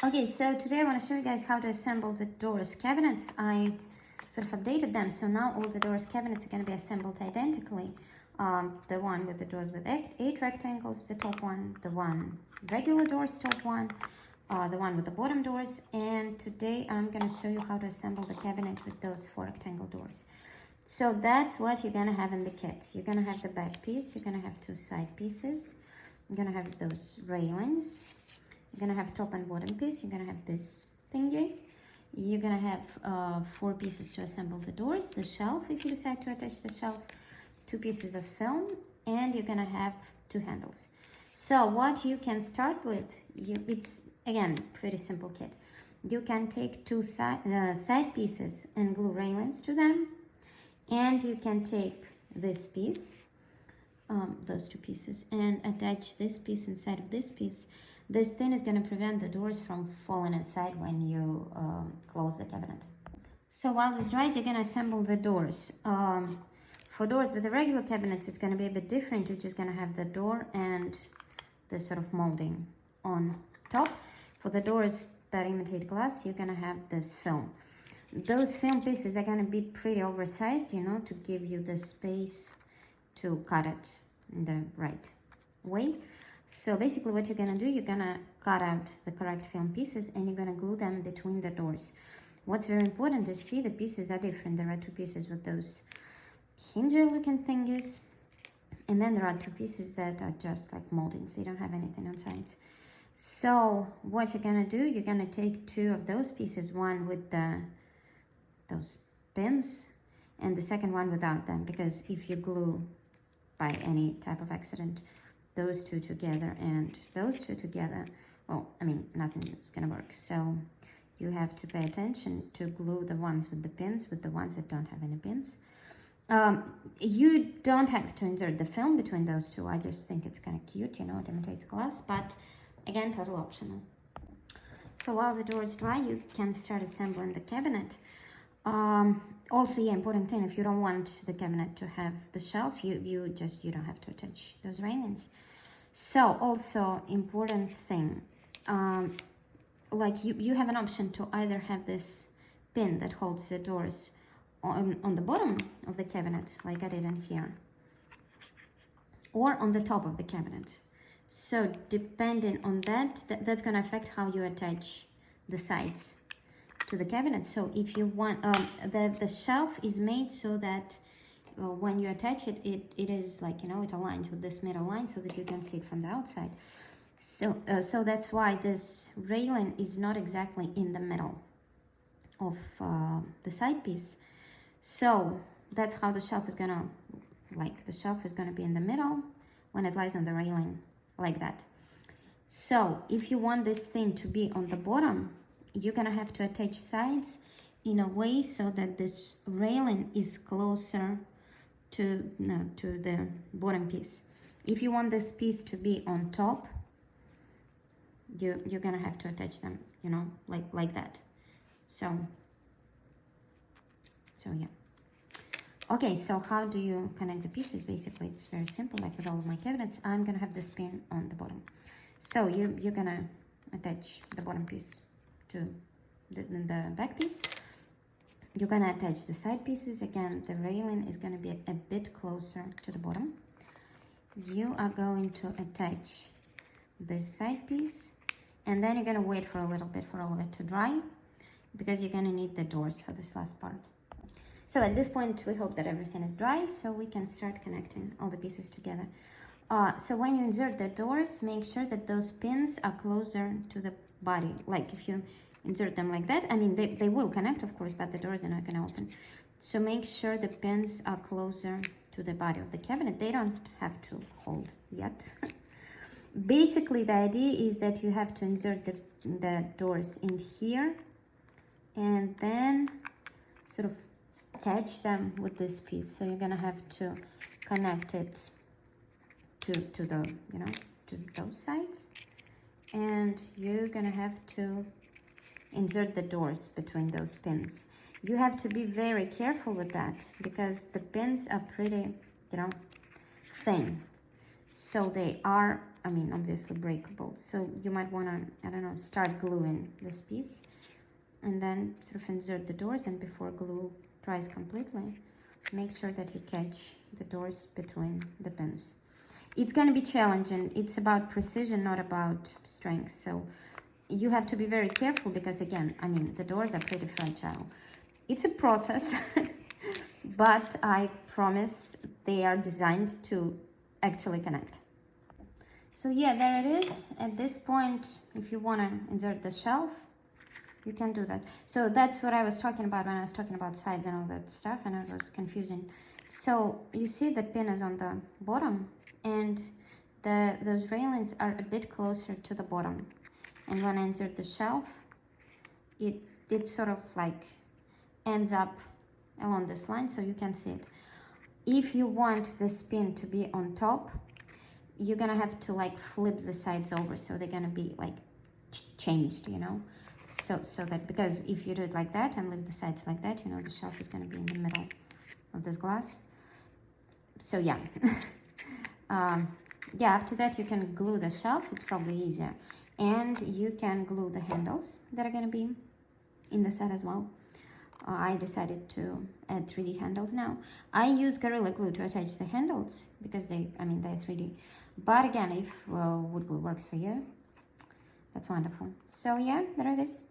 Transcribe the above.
Okay, so today I want to show you guys how to assemble the doors cabinets. I sort of updated them, so now all the doors cabinets are going to be assembled identically. The one with the doors with 8 rectangles, the top one, the one regular doors, top one, the one with the bottom doors, and today I'm going to show you how to assemble the cabinet with those 4 rectangle doors. So that's what you're going to have in the kit. You're going to have the back piece, you're going to have 2 side pieces, you're going to have those railings, you're gonna have top and bottom piece. You're gonna have this thingy. You're gonna have 4 pieces to assemble the doors, the shelf if you decide to attach the shelf, 2 pieces of film, and you're gonna have 2 handles. So what you can start with, it's again pretty simple kit. You can take 2 side pieces and glue railings to them, and you can take this piece, those 2 pieces, and attach this piece inside of this piece. This thing is going to prevent the doors from falling inside when you close the cabinet. So while this dries, you're going to assemble the doors. For doors with the regular cabinets, it's going to be a bit different. You're just going to have the door and the sort of molding on top. For the doors that imitate glass, you're going to have this film. Those film pieces are going to be pretty oversized, you know, to give you the space to cut it in the right way. So basically what you're going to do, you're going to cut out the correct film pieces and you're going to glue them between the doors. What's very important is see the pieces are different. There are 2 pieces with those hinge looking thingies, and then there are 2 pieces that are just like molding, so you don't have anything on sides. So what you're going to do, you're going to take 2 of those pieces, one with those pins and the second one without them, because if you glue by any type of accident those 2 together and those 2 together, well, I mean, nothing is gonna work. So you have to pay attention to glue the ones with the pins with the ones that don't have any pins. You don't have to insert the film between those 2. I just think it's kind of cute, you know, it imitates glass, but again, total optional. So while the door is dry, you can start assembling the cabinet. Also, yeah, important thing, if you don't want the cabinet to have the shelf, you don't have to attach those railings. So also important thing, like you have an option to either have this pin that holds the doors on the bottom of the cabinet, like I did in here, or on the top of the cabinet. So depending on that's going to affect how you attach the sides to the cabinet. So if you want, the shelf is made so that when you attach it, it is like, you know, it aligns with this middle line so that you can see it from the outside. So that's why this railing is not exactly in the middle of the side piece. So that's how the shelf is gonna, like the shelf is gonna be in the middle when it lies on the railing, like that. So if you want this thing to be on the bottom, you're gonna have to attach sides in a way so that this railing is closer to the bottom piece. If you want this piece to be on top, you're gonna have to attach them, you know, like that. So yeah. Okay, so how do you connect the pieces? Basically, it's very simple. Like with all of my cabinets, I'm gonna have this pin on the bottom. So you're gonna attach the bottom piece to the back piece. You're gonna attach the side pieces. Again, the railing is gonna be a bit closer to the bottom. You are going to attach this side piece, and then you're gonna wait for a little bit for all of it to dry, because you're gonna need the doors for this last part. So at this point, we hope that everything is dry, so we can start connecting all the pieces together. So when you insert the doors, make sure that those pins are closer to the body. Like if you insert them like that, I mean, they will connect, of course, but the doors are not going to open. So make sure the pins are closer to the body of the cabinet. They don't have to hold yet. Basically, the idea is that you have to insert the doors in here and then sort of catch them with this piece. So you're going to have to connect it to the, you know, to those sides, and you're gonna have to insert the doors between those pins. You have to be very careful with that because the pins are pretty, you know, thin, so they are I mean, obviously breakable. So you might want to, I don't know, start gluing this piece and then sort of insert the doors, and before glue dries completely, make sure that you catch the doors between the pins. It's going to be challenging. It's about precision, not about strength. So you have to be very careful because, again, I mean, the doors are pretty fragile. It's a process, but I promise they are designed to actually connect. So yeah, there it is. At this point, if you want to insert the shelf, you can do that. So that's what I was talking about when I was talking about sides and all that stuff, and it was confusing. So you see the pin is on the bottom, and those railings are a bit closer to the bottom. And when I insert the shelf, it sort of like ends up along this line, so you can see it. If you want this pin to be on top, you're gonna have to like flip the sides over, so they're gonna be like changed, you know. So that, because if you do it like that and leave the sides like that, you know, the shelf is gonna be in the middle of this glass. So yeah. Yeah, after that you can glue the shelf. It's probably easier, and you can glue the handles that are gonna be in the set as well. I decided to add 3D handles now. I use Gorilla Glue to attach the handles because they're 3D. But again, if wood glue works for you, that's wonderful. So yeah, there it is.